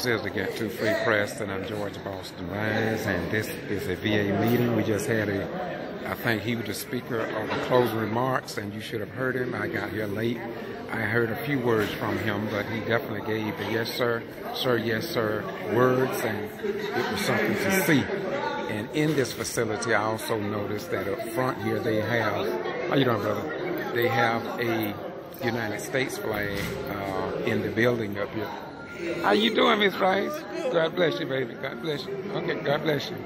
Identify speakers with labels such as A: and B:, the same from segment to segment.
A: This is the Get To Free Press, and I'm George Boston-Rynes, and this is a VA meeting. We just had I think he was the speaker of the closing remarks, and you should have heard him. I got here late. I heard a few words from him, but he definitely gave the yes sir, yes sir words, and it was something to see. And in this facility, I also noticed that up front here they have, how you doing, brother? They have a United States flag in the building up here. How you doing, Miss Rice? God bless you, baby. God bless you. Okay, God bless you.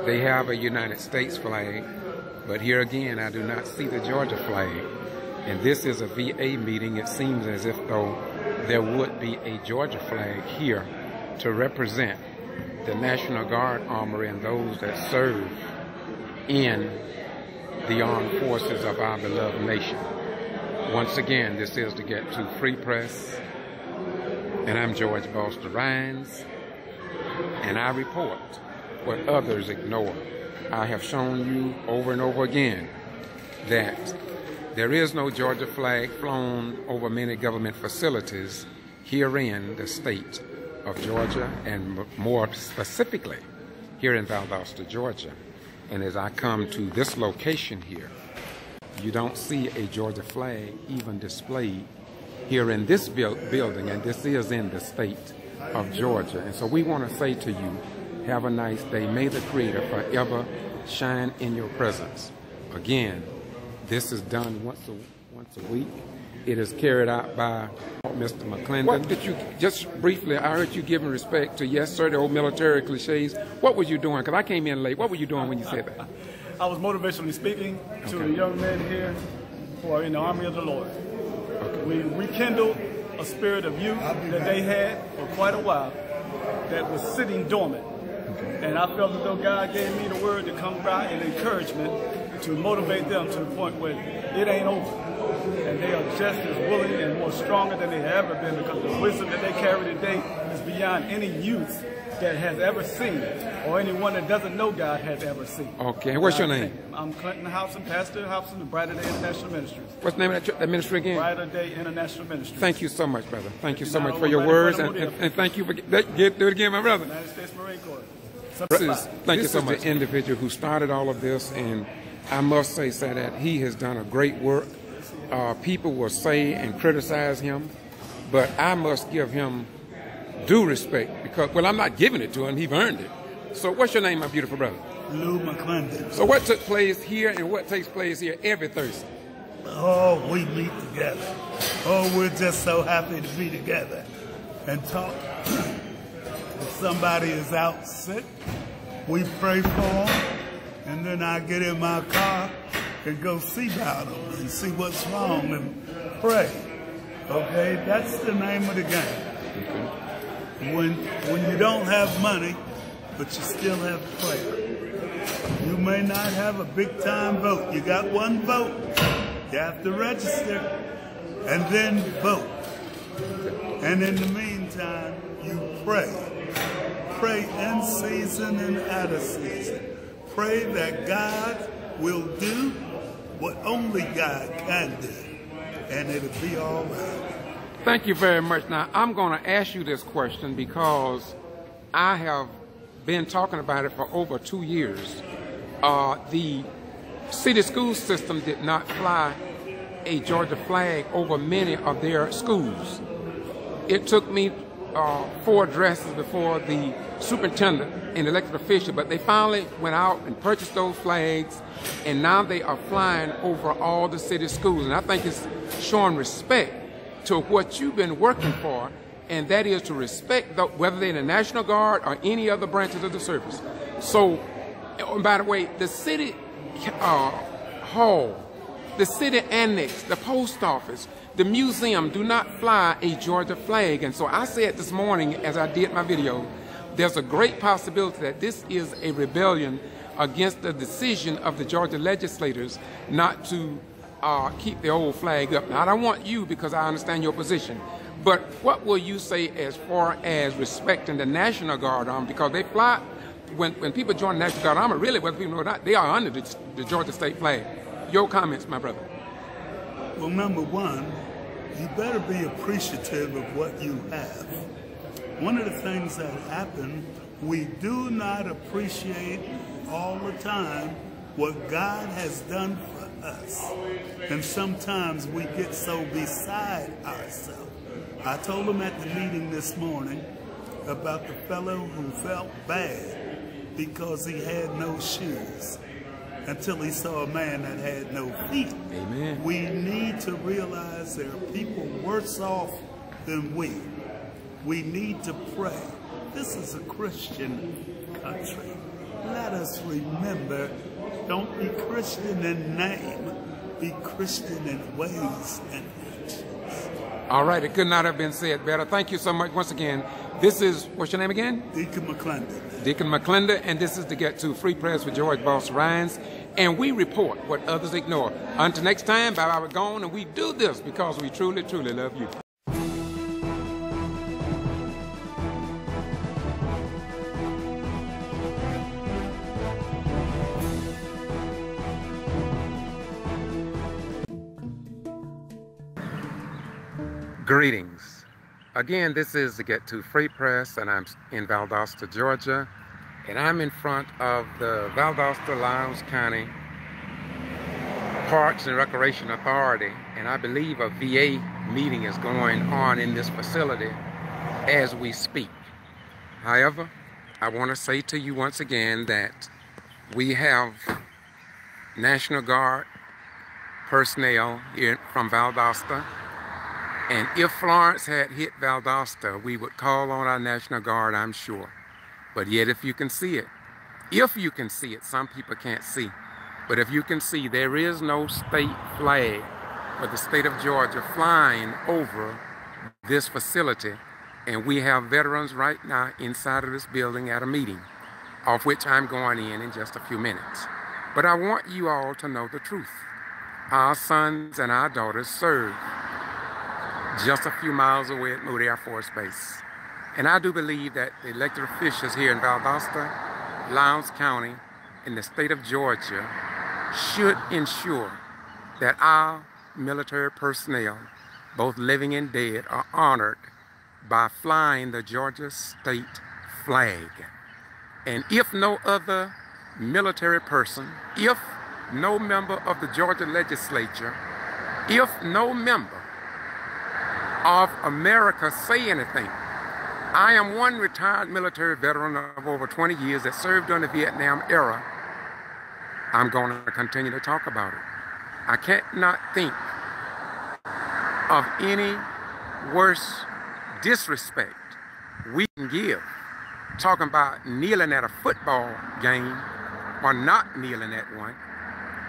A: They have a United States flag, but here again, I do not see the Georgia flag. And this is a VA meeting. It seems as if though there would be a Georgia flag here to represent the National Guard Armory and those that serve in the armed forces of our beloved nation. Once again, this is the Get To Free Press, and I'm George Boston-Rynes, and I report what others ignore. I have shown you over and over again that there is no Georgia flag flown over many government facilities here in the state of Georgia, and more specifically here in Valdosta, Georgia. And as I come to this location here, you don't see a Georgia flag even displayed here in this building, and this is in the state of Georgia. And so we want to say to you, have a nice day. May the Creator forever shine in your presence. Again, this is done once a week. It is carried out by Mr. McClendon. What did you, just briefly, I heard you giving respect to yes sir, the old military cliches. What were you doing? Because I came in late. What were you doing when you said that?
B: I was motivationally speaking to the young men here who are in the Army of the Lord. Okay. We rekindled a spirit of youth that they had for quite a while that was sitting dormant. Okay. And I felt as though God gave me the word to come by and encouragement to motivate them to the point where it ain't over. And they are just as willing and more stronger than they have ever been, because the wisdom that they carry today is beyond any youth that has ever seen, or anyone that doesn't know God has ever seen.
A: Okay, what's your name?
B: I'm Clinton Hobson, Pastor Hobson of Brighter Day International Ministries.
A: What's the name of that ministry again?
B: Brighter Day International Ministries.
A: Thank you so much, brother. Thank you so much for your words, and thank you for do it again, my brother.
B: United States Marine Corps.
A: Thank you so much. The individual who started all of this, and I must say that he has done a great work. People will say and criticize him, but I must give him due respect because, well, I'm not giving it to him. He's earned it. So what's your name, my beautiful brother?
C: Lou McClendon.
A: So what took place here and what takes place here every Thursday?
C: Oh, we meet together. Oh, we're just so happy to be together and talk. If somebody is out sick, we pray for them, and then I get in my car and go see about them and see what's wrong and pray. Okay, that's the name of the game.
A: Okay.
C: When you don't have money, but you still have prayer. You may not have a big time vote. You got one vote. You have to register and then vote. And in the meantime, you pray. Pray in season and out of season. Pray that God will do what only God can do, and it'll be all right.
A: Thank you very much. Now, I'm going to ask you this question because I have been talking about it for over 2 years. The city school system did not fly a Georgia flag over many of their schools. It took me 4 addresses before the superintendent and elected official, but they finally went out and purchased those flags, and now they are flying over all the city schools. And I think it's showing respect to what you've been working for, and that is to respect whether they're in the National Guard or any other branches of the service. So, by the way, the city hall, the city annex, the post office, the museum do not fly a Georgia flag. And so I said this morning as I did my video, there's a great possibility that this is a rebellion against the decision of the Georgia legislators not to keep the old flag up. Now, I don't want you, because I understand your position, but what will you say as far as respecting the National Guard Army? Because they fly, when people join the National Guard Army, really, whether people know or not, they are under the Georgia state flag. Your comments, my brother.
C: Well, number one, you better be appreciative of what you have. one of the things that happen, we do not appreciate all the time what God has done for us. And sometimes we get so beside ourselves. I told him at the meeting this morning about the fellow who felt bad because he had no shoes until he saw a man that had no feet.
A: Amen.
C: We need to realize there are people worse off than we. We need to pray. This is a Christian country. Let us remember, don't be Christian in name, be Christian in ways and actions.
A: All right, it could not have been said better. Thank you so much once again. This is, what's your name again?
C: Deacon McClendon.
A: Deacon McClendon, and this is to get to Free Prayers with George Boss RHYNES, and we report what others ignore. Until next time, bye-bye, we're gone, and we do this because we truly, truly love you. Greetings. Again, this is to get to Free Press, and I'm in Valdosta, Georgia, and I'm in front of the Valdosta-Lowndes County Parks and Recreation Authority, and I believe a VA meeting is going on in this facility as we speak. However, I want to say to you once again that we have National Guard personnel here from Valdosta. And if Florence had hit Valdosta, we would call on our National Guard, I'm sure. But yet if you can see it, some people can't see. But if you can see, there is no state flag for the state of Georgia flying over this facility. And we have veterans right now inside of this building at a meeting, of which I'm going in just a few minutes. But I want you all to know the truth. Our sons and our daughters serve just a few miles away at Moody Air Force Base. And I do believe that the elected officials here in Valdosta-Lowndes County in the state of Georgia should ensure that our military personnel, both living and dead, are honored by flying the Georgia state flag. And if no other military person, if no member of the Georgia legislature, if no member of America say anything. I am one retired military veteran of over 20 years that served during the Vietnam era. I'm going to continue to talk about it. I cannot think of any worse disrespect we can give talking about kneeling at a football game or not kneeling at one,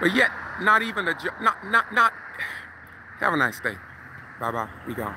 A: but yet not even have a nice day. Bye-bye. We gone.